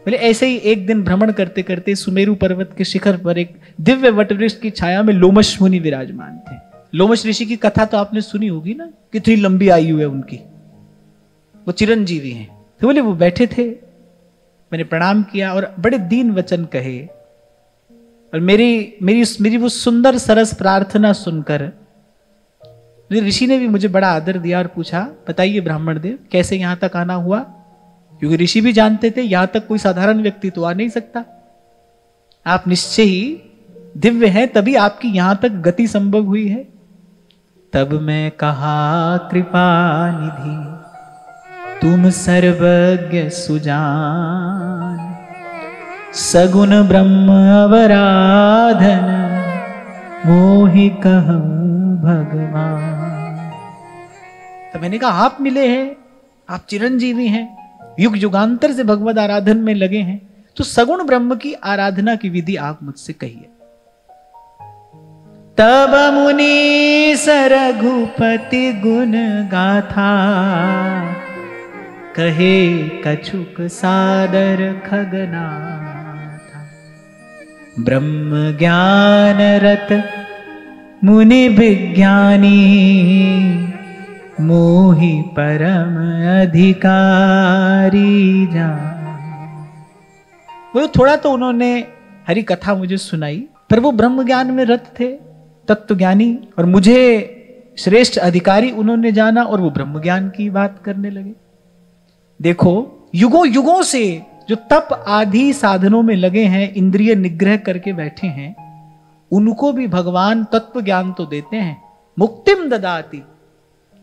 बोले ऐसे ही एक दिन भ्रमण करते करते सुमेरु पर्वत के शिखर पर एक दिव्य वटवृक्ष की छाया में लोमश मुनि विराजमान थे। लोमश ऋषि की कथा तो आपने सुनी होगी ना, कितनी लंबी आयु है उनकी, वो चिरंजीवी हैं। तो बोले वो बैठे थे, मैंने प्रणाम किया और बड़े दीन वचन कहे, और मेरी वो सुंदर सरस प्रार्थना सुनकर ऋषि ने भी मुझे बड़ा आदर दिया और पूछा, बताइए ब्राह्मण देव कैसे यहां तक आना हुआ? क्योंकि ऋषि भी जानते थे यहां तक कोई साधारण व्यक्ति तो आ नहीं सकता, आप निश्चय ही दिव्य हैं, तभी आपकी यहां तक गति संभव हुई है। तब मैं कहा, कृपा निधि तुम सर्वज्ञ सुजान, सगुण ब्रह्म अवराधन मोहि कहूं भगवान। तो मैंने कहा आप मिले हैं, आप चिरंजीवी हैं, युग युगांतर से भगवद आराधन में लगे हैं, तो सगुण ब्रह्म की आराधना की विधि आप मुझसे कहिए। तब मुनि रघुपति गुण गाथा, कहे कछुक सादर खगनाथा। ब्रह्म ज्ञान रत मुनि विज्ञानी, मोहि परम अधिकारी जान। वो थोड़ा तो उन्होंने हरि कथा मुझे सुनाई, पर वो ब्रह्म ज्ञान में रत थे, तत्व ज्ञानी, और मुझे श्रेष्ठ अधिकारी उन्होंने जाना और वो ब्रह्म ज्ञान की बात करने लगे। देखो युगों युगों से जो तप आदि साधनों में लगे हैं, इंद्रिय निग्रह करके बैठे हैं, उनको भी भगवान तत्व ज्ञान तो देते हैं। मुक्तिम ददाति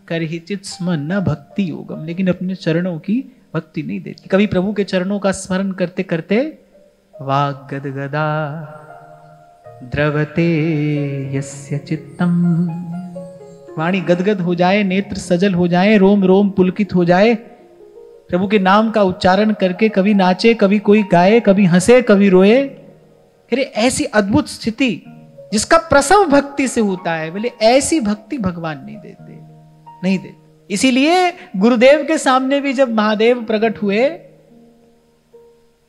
करहिचित स्म न भक्ति योगम, लेकिन अपने चरणों की भक्ति नहीं देती। कभी प्रभु के चरणों का स्मरण करते करते वाग गदगदा द्रवते यस्य चित्तम, वाणी गदगद हो जाए, नेत्र सजल हो जाए, रोम रोम पुलकित हो जाए, प्रभु के नाम का उच्चारण करके कभी नाचे, कभी कोई गाए, कभी हंसे, कभी रोए। अरे ऐसी अद्भुत स्थिति जिसका प्रसव भक्ति से होता है, बोले ऐसी भक्ति भगवान नहीं देते, नहीं देते। इसीलिए गुरुदेव के सामने भी जब महादेव प्रकट हुए,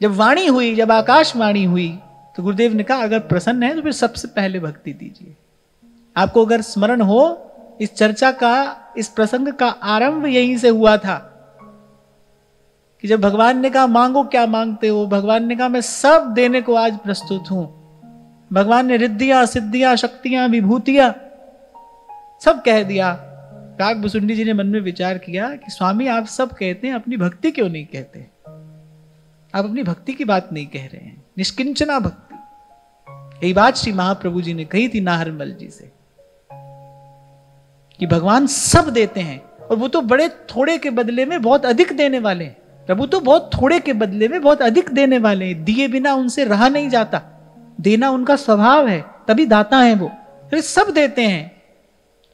जब वाणी हुई, जब आकाशवाणी हुई, तो गुरुदेव ने कहा अगर प्रसन्न है तो फिर सबसे पहले भक्ति दीजिए। आपको अगर स्मरण हो, इस चर्चा का, इस प्रसंग का आरंभ यहीं से हुआ था कि जब भगवान ने कहा मांगो क्या मांगते हो, भगवान ने कहा मैं सब देने को आज प्रस्तुत हूं। भगवान ने रिद्धियां, सिद्धियां, शक्तियां, विभूतियां सब कह दिया। काक भुसुंडी जी ने मन में विचार किया कि स्वामी आप सब कहते हैं, अपनी भक्ति क्यों नहीं कहते? आप अपनी भक्ति की बात नहीं कह रहे हैं, निष्किंचना भक्ति। यही बात श्री महाप्रभु जी ने कही थी नाहरमल जी से कि भगवान सब देते हैं, और वो तो बड़े थोड़े के बदले में बहुत अधिक देने वाले हैं। प्रभु तो बहुत थोड़े के बदले में बहुत अधिक देने वाले हैं, दिए बिना उनसे रहा नहीं जाता, देना उनका स्वभाव है, तभी दाता है वो। तो सब देते हैं,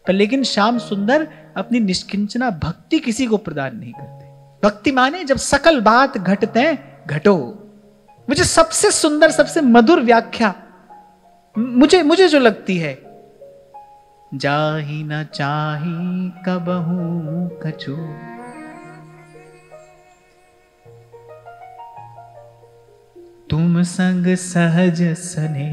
पर लेकिन श्याम सुंदर अपनी निष्किंचना भक्ति किसी को प्रदान नहीं करते। भक्ति माने जब सकल बात घटते घटो। मुझे सबसे सुंदर, सबसे मधुर व्याख्या मुझे जो लगती है, जाहि न चाही कबहू कछु, तुम संग सहज सने,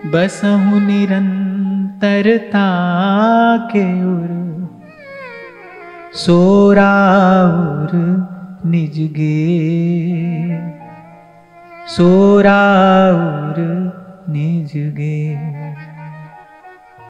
बसहु निरंतरता के उर, सोराउर निज गे, सोराउर निज गे।